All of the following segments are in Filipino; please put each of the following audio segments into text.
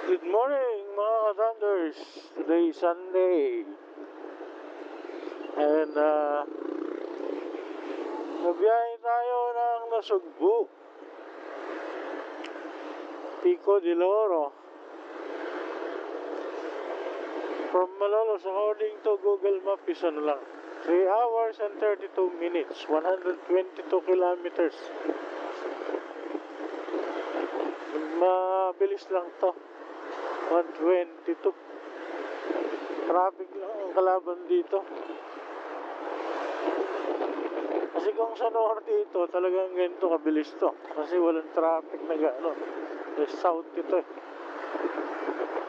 Good morning mga ka-Thunders. Today is Sunday. And nabiyahe tayo ng Nasugbu, Pico de Oro. From Malolos, according to Google Map, is ano lang 3 hours and 32 minutes, 122 kilometers. Mabilis lang to, 122. Traffic lang ang kalaban dito. Kasi kung sa norte ito, talagang ganito kabilis to. Kasi walang traffic na gano'n. South ito eh.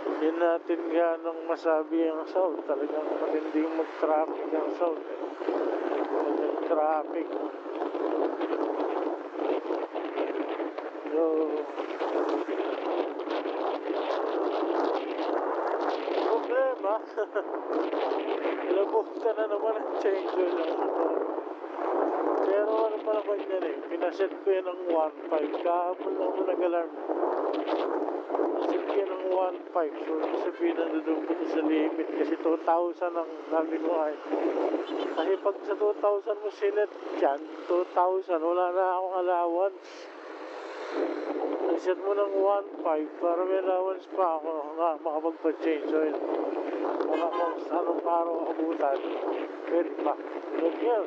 Hindi natin ganong masabi ang south. Talagang matinding mag-traffic ang south eh. Walang traffic. So, problema, labutan na naman ang change oil lang. Pero ano pa naman yan eh, pinaset ko yan ng 1.5. Kahapon lang ako nag-alarm. Pinaset ko yan ng 1.5. So, sabihin na doon ko sa limit. Kasi 2,000 ang sabi ko ay. Kasi pag sa 2,000 mo sinet dyan, 2,000, wala na akong allowance. Set mo ng 1.5 para may allowance pa ako nga makapagpa-change oil. Wala kang anong araw abutan. Pwede pa. Look yan.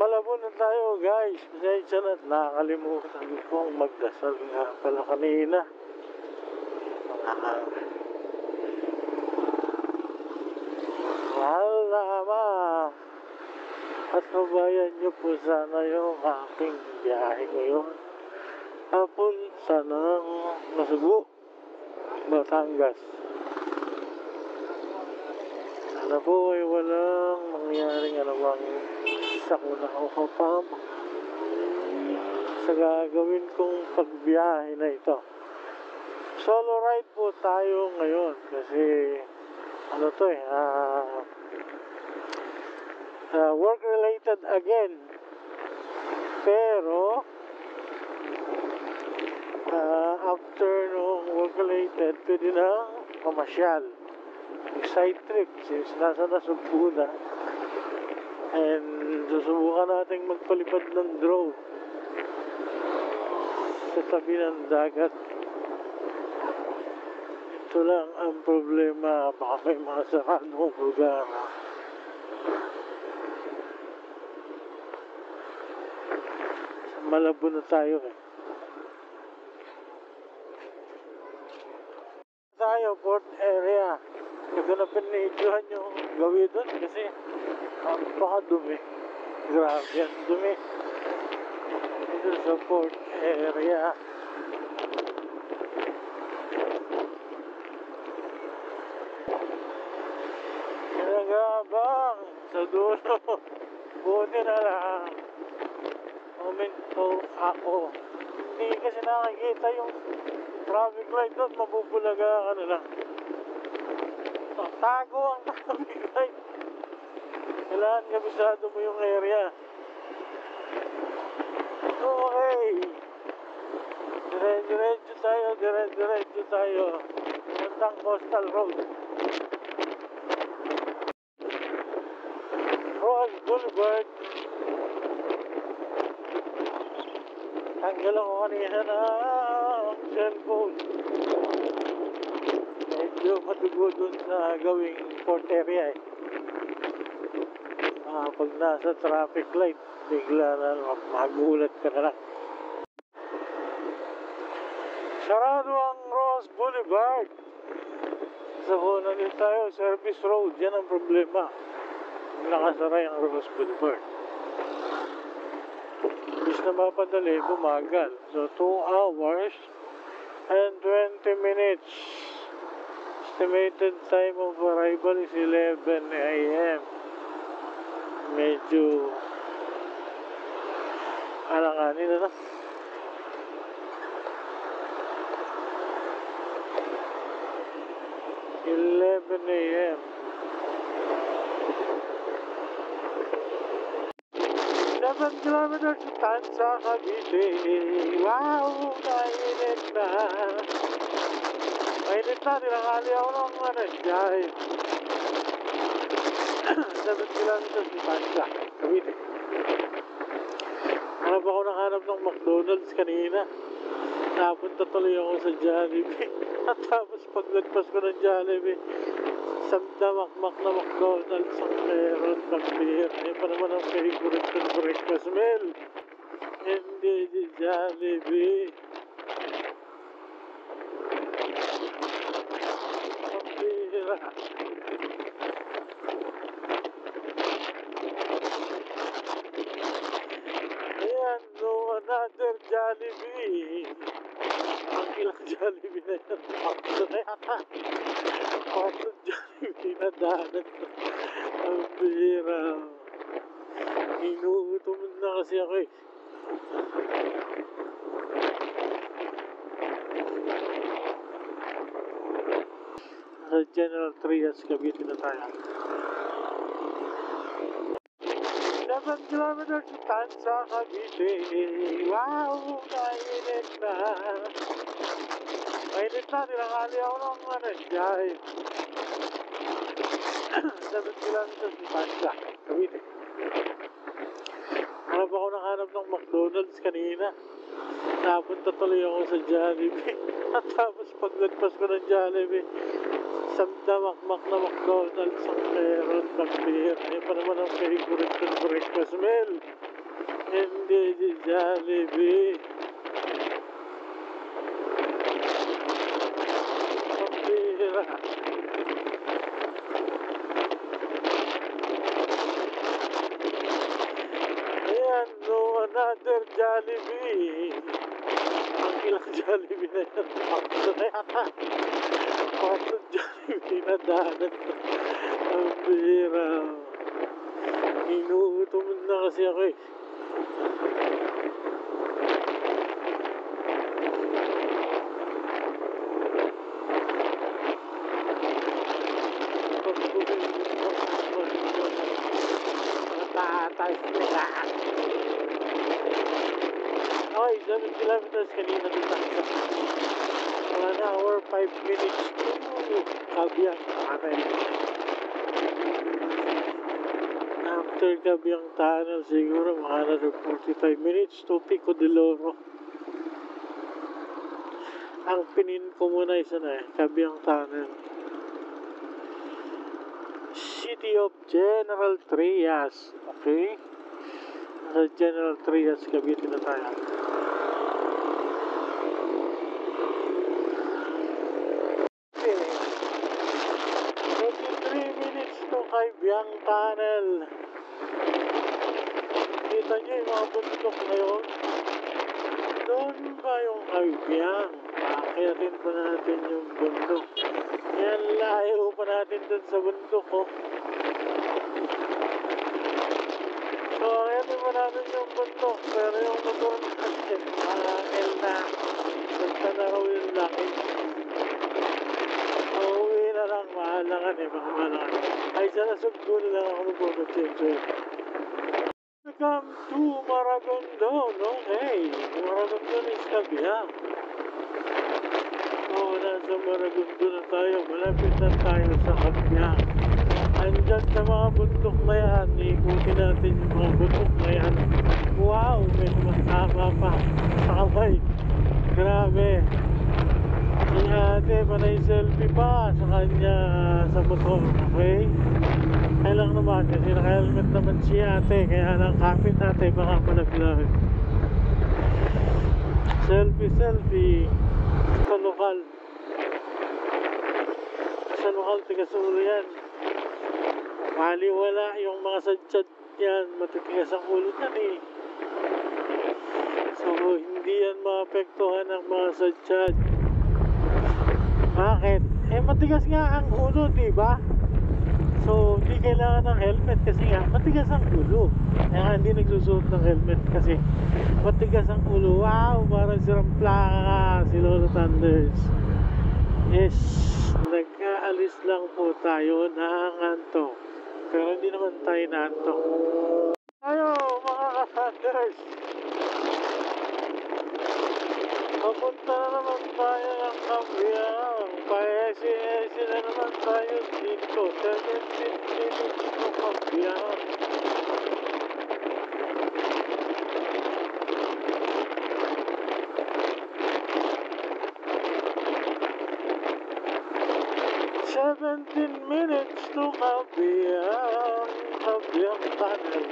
Malabo na tayo guys. Pasensya na, nakakalimutan ko ang magdasal nga pala kanina. Mahal na Ama, at mabayan niyo po sana yung aking biyahe ngayon papunta ng Nasugbu, Batangas. Sana po ay walang mangyaring anumang sakuna o kapam sa gagawin kong pagbiyahe na ito. Solo ride po tayo ngayon kasi ano to eh, work related again, pero after nung work related pwede na mamasyal, side trip since nasa Nasugbu na. And susubukan natin magpalipad ng drone sa tabi ng dagat. Ito lang ang problema, baka may mga saradong lugar. Malabo na tayo eh. Tayo, port area. Hindi ko na pinidyohan yung gawin doon kasi napakadumi. Grabe yan, dumi. Dito sa port area. Kinagabang sa dulo. Buti na lang. Momento ako. Hindi kasi nakikita yung traffic light doon, mabubulaga ka na lang. Tago ang traffic light. Kailangan kabisado mo yung area. Okay. Diretso tayo. Puntang Coastal Road. Ross Boulevard. Tanggal ako kanina ng cellphone. Medyo matugo dun sa gawing port area eh. Pag nasa traffic light, bigla na magulat ka na lang. Sarado ang Ross Boulevard. Sa kunan din tayo, service road. Yan ang problema. Nakasaray ang Ross Boulevard. Bis na mapadali, bumagal. So 2 hours and 20 minutes. Estimated time of arrival is 11 a.m. Medyo alanganin na. 11 a.m. 11 7 kilometers to Tansa, Cavite. Wow, kainit na. Mainit na, tinangali ako ng jay. 7 kilometers to Tansa, Cavite. Hanap ako ng McDonald's kanina. Napunta tuloy ako sa Jollibee. At tapos paglagpas ko ng Jollibee, isang damakmak na McDonald's ang meron ng beer. Eh pa naman ang favorite kong breakfast meal. Hindi di Jollibee. Ang bira. Ayan, no, another Jollibee. Ang ilang Jollibee na yan. Pakto na yata. Pakto Jollibee na danan. Ang bira. Inuutom na kasi ako eh. Sa General Trias, Cavite na tayo. 7 kilometers to Tansa, Cavite. Wow, kainit na. Mainit na, tinangali ako ng jay. 7 kilometers to Tansa, Cavite. Hanap ako ng McDonald's kanina. Napunta tuloy ako sa Jollibee. At tapos paglagpas ko ng Jollibee, isang damakmak na McDonald's ang meron ng beer. Eh pa naman ang favorite kong breakfast meal. Hindi di Jollibee. Ang bira. Ayan, no, another Jollibee. Ang ilang Jollibee na yan. Pakto na yata. Pakto Jollibee na danan. Ang bira. Inuutom na kasi ako eh. Okay, 7 kilometers kanina dito. 1 hour, 5 minutes to Kabyang Tunnel. After Kabyang Tunnel, siguro mga another 45 minutes to Pico de Loro. Ang pinin ko muna isa na Kabyang Tunnel. City of General Trias. Okay? Sa General Trias, Cavite na tayo. Okay. 23 minutes to Kabyang Tunnel. Kita nyo yung mga bundok ngayon? Doon ba yung Kabyang? Akiyatin pa natin yung bundok. Yan, layo pa natin doon sa bundok, oh. So, ayatin mo natin yung bundok, pero yung motor natin, mahangil na. Basta na raw yung laki. Uuwi na lang, mahalangan eh, mga mahalangan. Ay, sa nasugbo na lang ako magpapachempe. Welcome to Maragondon, okay. Maragondon is Kabyang. So, nasa Maragondon na tayo, malapit na tayo sa Kabyang. Andyan sa mga bundok na yan, ikutin natin yung mga bundok na yan. Wow, may tumatama pa sa kamay. Grabe. Si ate, panay selfie pa sa kanya sa motor, okay? Kaya lang naman, kasi naka-helmet naman si ate, kaya lang kapit ate, baka malaglag. Selfie sa lokal. Sa lokal, tiga-sulo yan. Maliwala yung mga sadyad yan, matitigas ang ulo yan eh. So hindi yan maapektuhan ng mga sadyad. Bakit? Eh matigas nga ang ulo, diba? So hindi kailangan ng helmet kasi nga matigas ang ulo. Kaya hindi nagsusuot ng helmet kasi matigas ang ulo. Wow, parang sirang plaka si Lolo Thunders. Yes, nagkaalis lang po tayo ng antok. Pero hindi naman tayo naantok. Tayo mga Thunders. Papunta na naman tayo ng Kabyang. Pa-SES na naman tayo dito. 17 minutes to Kabyang. Minutes to Kabyang. Kabyang Tunnel.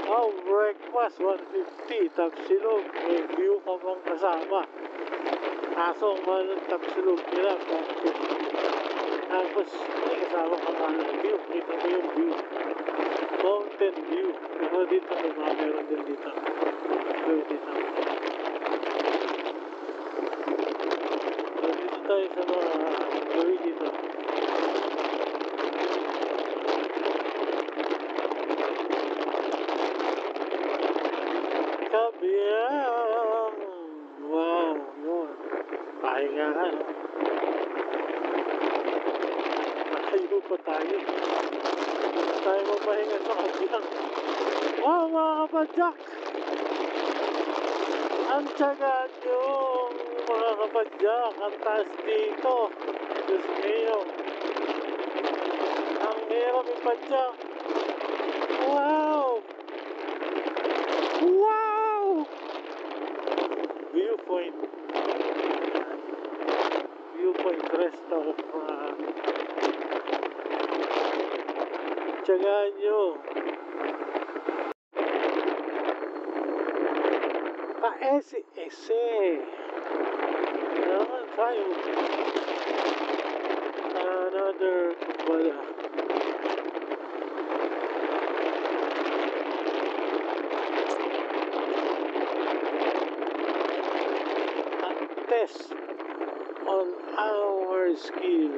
Oh, breakfast 150, Tapsilog. May view ka bang kasama? Kaso ang mahal ng Tapsilog nila 150. Tapos may kasama ka nga ng view. Kita mo yung view, mountain view. Pero dito meron din dito. Pero dito tayo sa mga gawin dito. Kabyang. Wow, yun. Pahingahan. Nakayo pa tayo. Tayo mapahinga sa Kabyang. Wow, mga kapadyak. Ang tiyagaan yung mga kapadyak. Ang taas dito. Diyos niyo. Ang hirap ipadyak. Wow! Wow! Viewpoint. Viewpoint restaurant. Tiyagaan nyo. Pa-SES. Naman tayo. Another wala. Test on our skill.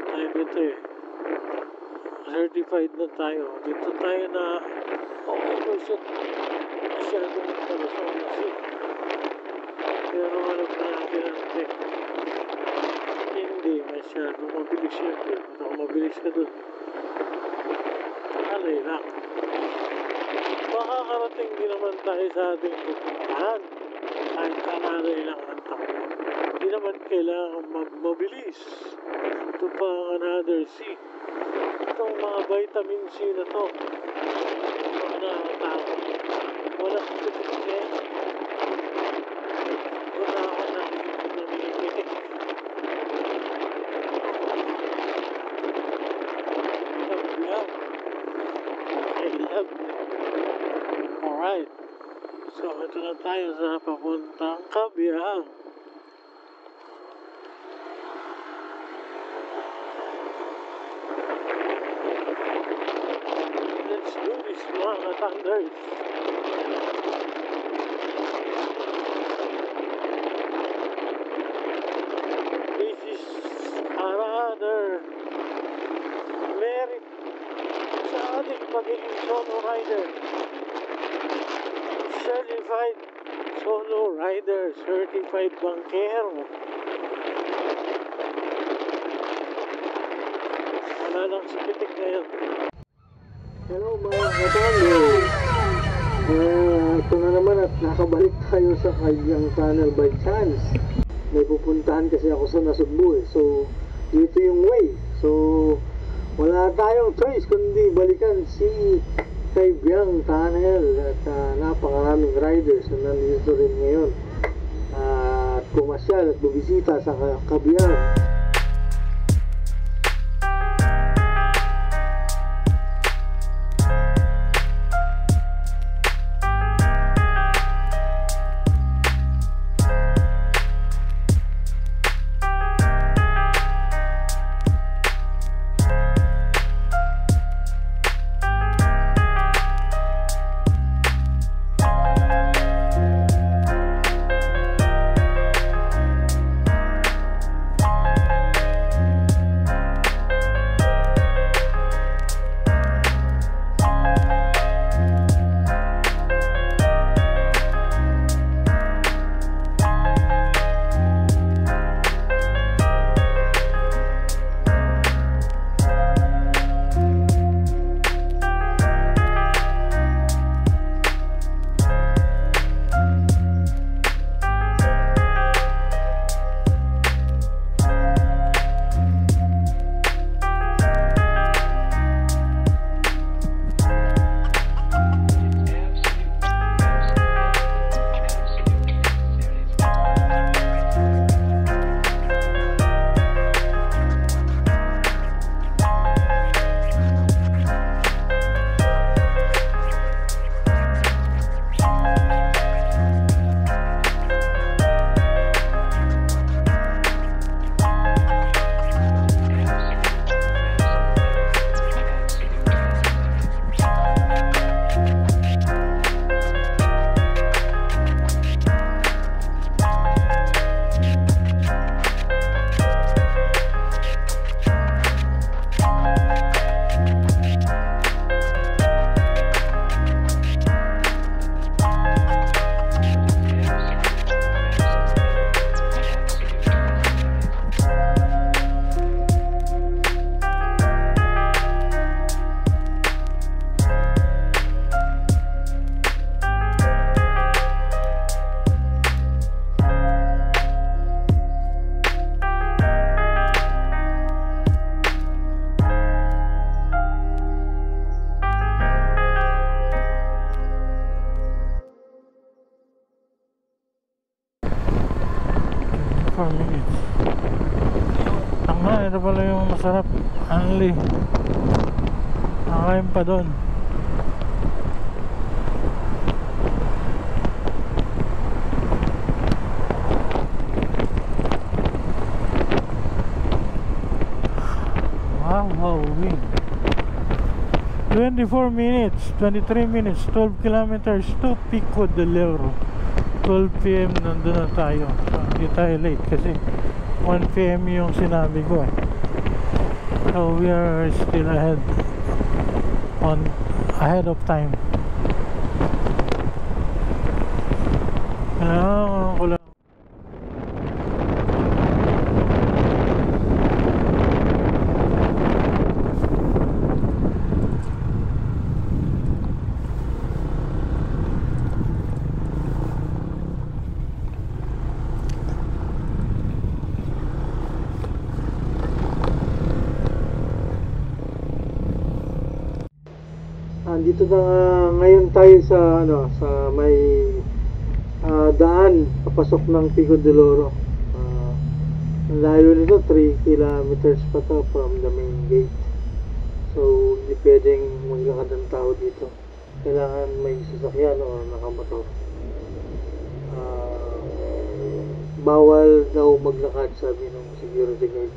Tayo dito eh. Certified na tayo. Dito tayo na shit. Masyadong talusong na shit. Pero alam na natin natin. Hindi masyadong mabilis yan. Baka mabilis ka dun. Alay lang. Makakarating din naman tayo sa ating pupuntahan. Kahit kanalay lang ang tao. Hindi naman kailangan magmabilis. Ito pa ang another C. Itong mga vitamin C na to. Mga nakakatawa. Walang pitik. Wala ako namipitik. Kabyang. I love it. Alright. So, ito na tayo sa papuntang Kabyang. Let's do this, mga Thunders. This is another merit sa ating pagiging solo rider. Certified solo rider, certified bankero. Wala lang si pitik ngayon. Hello mga Thunders. Ito na naman at nakabalik tayo sa Kabyang Tunnel by chance. May pupuntahan kasi ako sa Nasugbu eh. So, dito yung way. So, wala tayong choice kundi balikan si Kabyang Tunnel. At napakaraming riders na nandito rin ngayon. At pumasyal at bubisita sa Kabyang. 24 minutes. Tanga, ito pala yung masarap. Anli. Nakain pa doon. Wow, 24 minutes, 23 minutes, 12 kilometers to Pico de Loro. 12 PM nandun na tayo. So, hindi tayo late kasi 1 PM yung sinabi ko eh. So we are still ahead of time. Kailangan ko lang. Dito na ngayon tayo sa sa may daan papasok ng Pico de Loro. Ang layo nito 3 kilometers pa to from the main gate. So hindi pwedeng maglakad ng tao dito. Kailangan may sasakyan o nakamotor. Bawal daw maglakad, sabi ng security guard.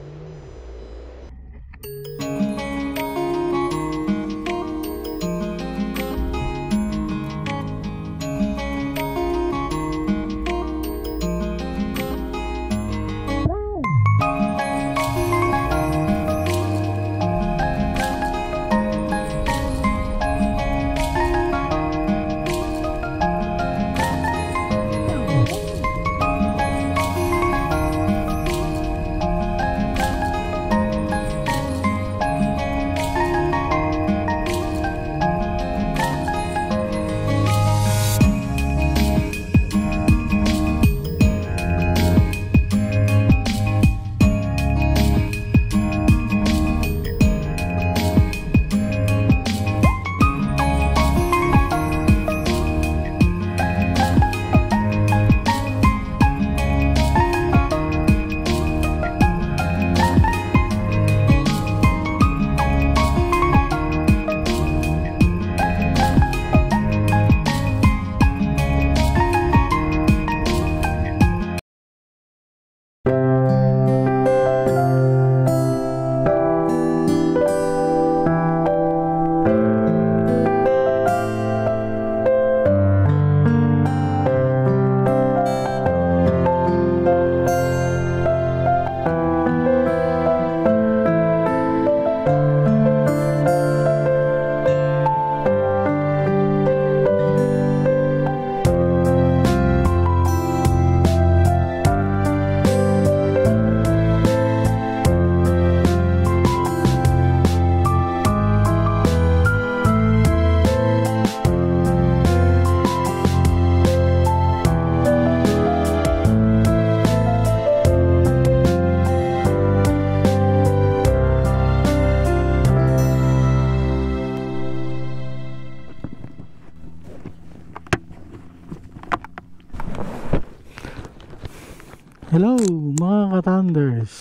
Hello mga ka-Thunders.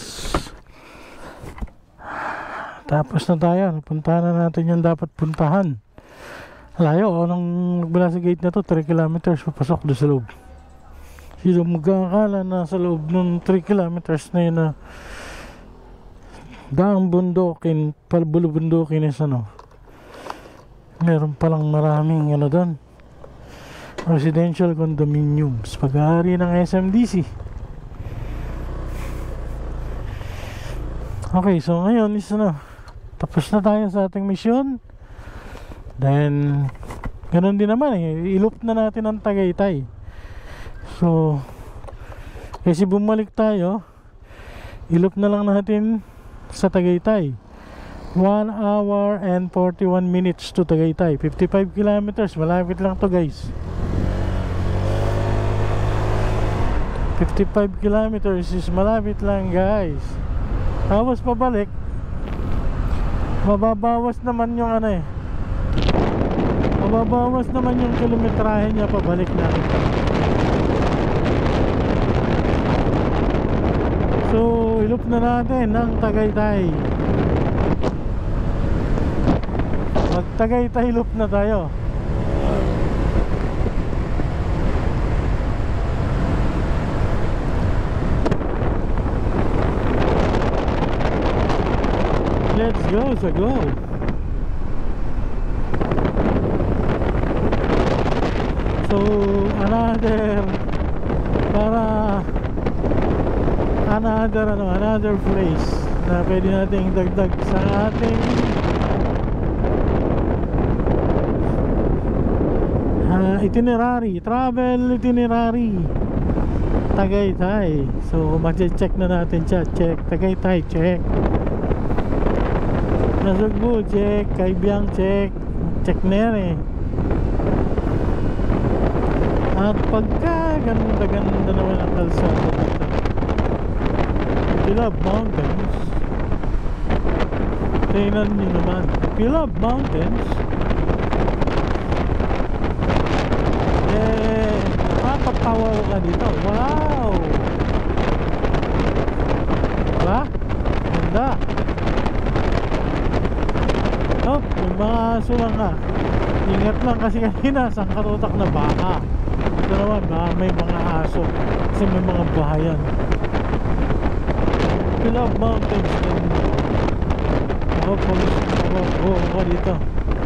Tapos na tayo. Puntahan na natin yung dapat puntahan. Layo nang nagbala sa gate na to, 3 kilometers papasok doon sa loob. Sino magkakala na sa loob ng 3 kilometers na yun na daang bundokin, palbulubundokin is meron palang maraming doon, residential condominiums, pag-aari ng SMDC. Okay, so ngayon is tapos na tayo sa ating mission. Then ganun din naman i-loop na natin ang Tagaytay. So kasi bumalik tayo, i-loop na lang natin sa Tagaytay. 1 hour and 41 minutes to Tagaytay, 55 kilometers, malapit lang to guys. 55 kilometers is malapit lang guys. Tapos pabalik, mababawas naman yung mababawas naman yung kilometrahe niya pabalik natin. iloop na natin ng Tagaytay. Mag Tagaytay loop na tayo. Let's go, so go. So another place na pwede nating dagdag sa ating travel itinerary Tagaytay. So mag-check na natin siya. Check Tagaytay, check Nasugbu, check Kaibiyang, check na yan eh. At pagka ganda naman ang kalsada dito, Pilab Mountains. Tingnan nyo naman, Pilab Mountains. Mapapatawa ka dito. Wow, diba? Ganda. Oh, may mga aso lang nga. Ingat lang kasi kanina sangkatutak na baka. Ito naman may mga aso kasi may mga bahayan. Pilab Mountains din. Ako dito.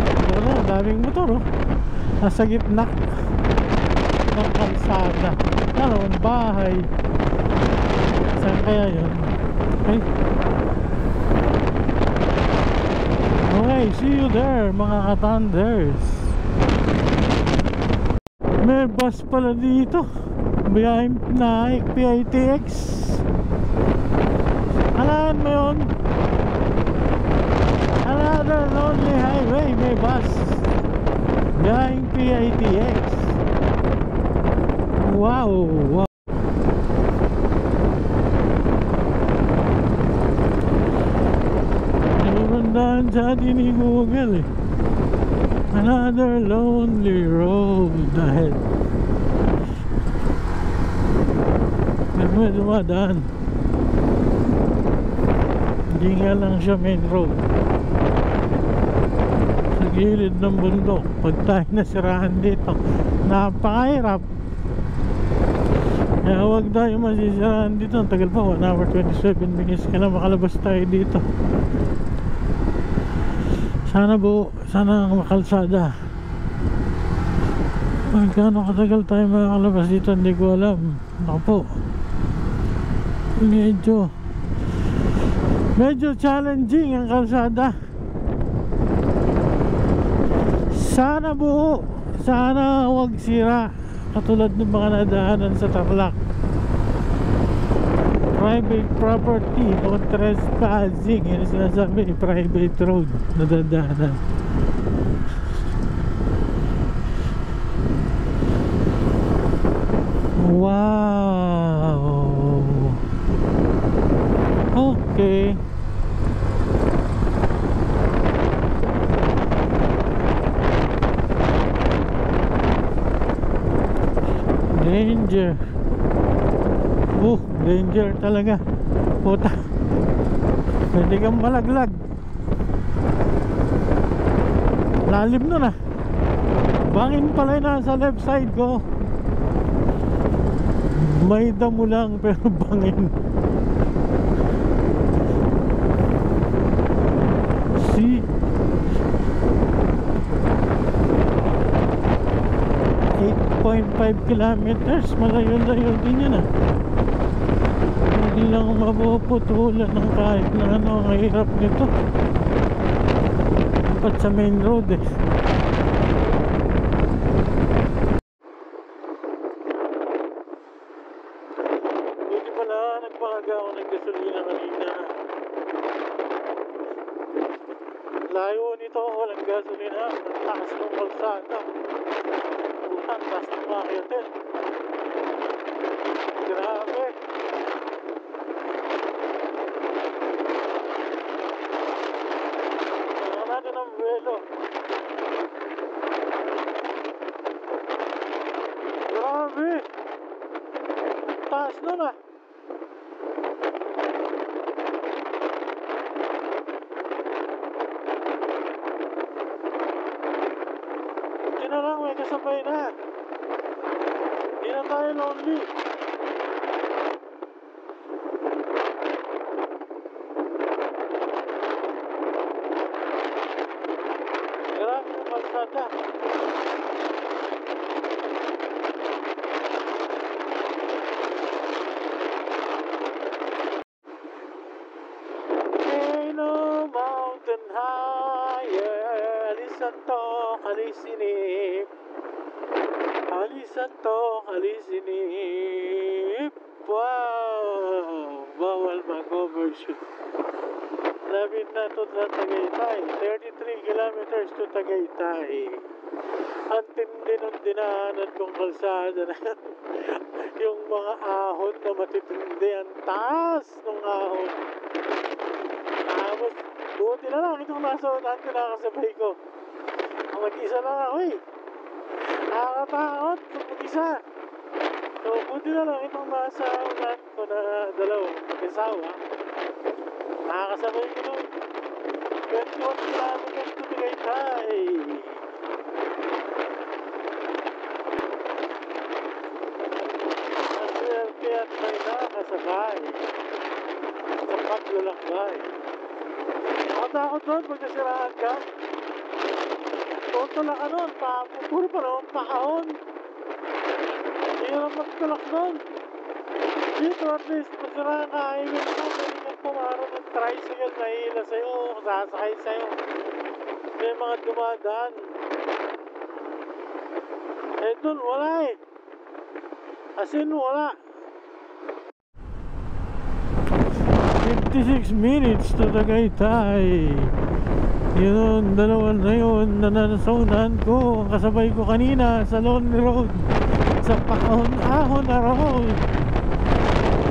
Ito na, daming motor oh. Nasa gitna ng kalsada. Naroon bahay. Saan kaya yun? Okay, see you there mga ka-Thunders. May bus pala dito. Biyaheng Naik PITX. Alaan mo yun? Another lonely highway. May bus biyaheng PITX. Wow, wow. Nagandaan sa atin ni Google eh. Another lonely road ahead. May dumadaan. Hindi nga lang siya main road. Sa gilid ng bundok. Pag tayo nasirahan dito, napakahirap. Kaya huwag tayo masisirahan dito. Ang tagal pa, 1 hour 27 minutes ka na makalabas tayo dito. Sana makalsada. Magkano katagal tayo makakalabas dito, hindi ko alam. Naku po, medyo challenging ang kalsada. Sana buo, sana huwag sira katulad ng mga nadaanan sa Tarlac. Private property, no trespassing. Yan ang sinasabi, private road na dadaanan. Wow. Okay. Danger. Danger talaga. Puta, pwede kang malaglag. Lalim nun ah. Bangin pala yung nasa left side ko. May damo lang pero bangin. See, 8.5 kilometers. Malayo-layo din yun ah. Hindi lang mapuputulan ng kahit na ano. Ang hirap nito. Dapat sa main road eh. Buti pala nagpakaga ako ng gasolina kanina. Layo nito, walang gasolina. Ang taas ng kalsada. Ang taas ng makyatin. Grabe. Natin ang buwelo. Grabe. Taas nun ah. sabay na. Hindi na tayo lonely. Grabe yung kalsada. Ain't no mountain higher. Alisan to, kalisinip. Alisan to, kalisinip. Wow! Bawal mag-overshoot. Labit na to sa Tagaytay. 33 kilometers to Tagaytay. Ang tindi ng dinaanan kong kalsada na yan. Yung mga ahon na matitindi. Ang taas ng ahon. Tapos, buti na lang itong nasa unahan ko nakasabay ko. Ang mag-isa lang ako eh. Nakakatakot kung mag-isa. So, buti na lang itong nasa unahan ko na dalawang mag-asawa. Nakakasabay ko nun. 21 kilometers to Tagaytay. Ang swerte at may nakasabay sa paglalakbay. Nakatakot doon pag nasiraan ka. Tutulak ka nun. Puro pa naman pakahon. Hirap magtulak nun. Dito at least masiraan ka. Hiwin ka. Ganyan pumarang ng tricycle na hila sa'yo. Sasakay sa'yo. May mga dumadaan. Eh dun wala eh. As in wala. 56 minutes to Tagaytay. Yun, dalawa na yun na nasaunahan ko. Kasabay ko kanina sa Lonely Road. Sa pakahon-ahon na road.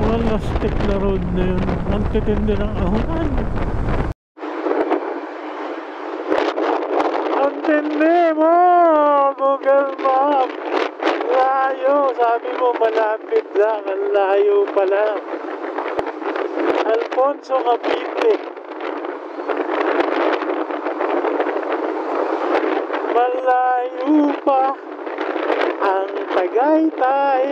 Walang stick na road na yun. Ang titindi ng ahonan. Ang tindi mo! Google Map! Layo! Sabi mo malapit lang. Ang layo pala. Alfonso Cavite. Malayo pa ang Tagaytay.